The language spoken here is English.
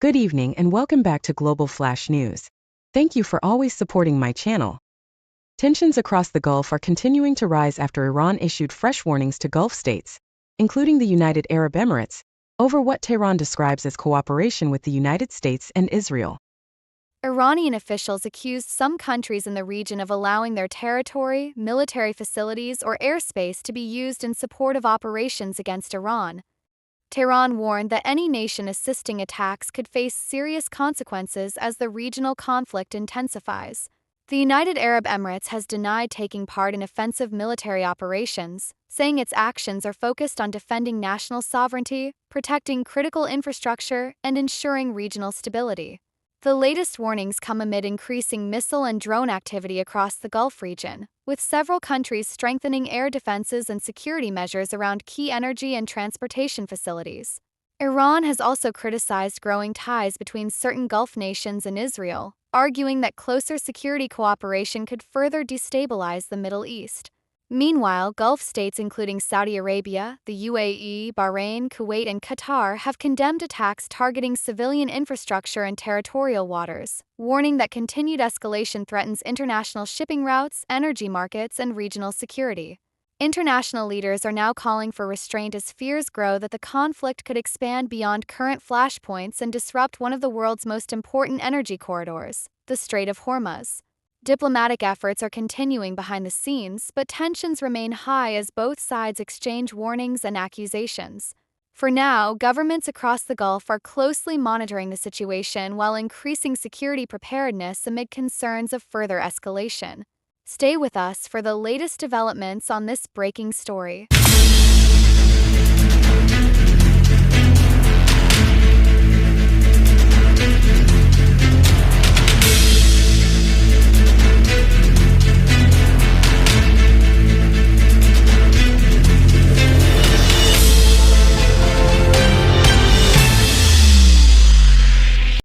Good evening and welcome back to Global Flash News. Thank you for always supporting my channel. Tensions across the Gulf are continuing to rise after Iran issued fresh warnings to Gulf states, including the United Arab Emirates, over what Tehran describes as cooperation with the United States and Israel. Iranian officials accused some countries in the region of allowing their territory, military facilities, or airspace to be used in support of operations against Iran. Tehran warned that any nation assisting attacks could face serious consequences as the regional conflict intensifies. The United Arab Emirates has denied taking part in offensive military operations, saying its actions are focused on defending national sovereignty, protecting critical infrastructure, and ensuring regional stability. The latest warnings come amid increasing missile and drone activity across the Gulf region, with several countries strengthening air defenses and security measures around key energy and transportation facilities. Iran has also criticized growing ties between certain Gulf nations and Israel, arguing that closer security cooperation could further destabilize the Middle East. Meanwhile, Gulf states including Saudi Arabia, the UAE, Bahrain, Kuwait, and Qatar have condemned attacks targeting civilian infrastructure and territorial waters, warning that continued escalation threatens international shipping routes, energy markets, and regional security. International leaders are now calling for restraint as fears grow that the conflict could expand beyond current flashpoints and disrupt one of the world's most important energy corridors, the Strait of Hormuz. Diplomatic efforts are continuing behind the scenes, but tensions remain high as both sides exchange warnings and accusations. For now, governments across the Gulf are closely monitoring the situation while increasing security preparedness amid concerns of further escalation. Stay with us for the latest developments on this breaking story.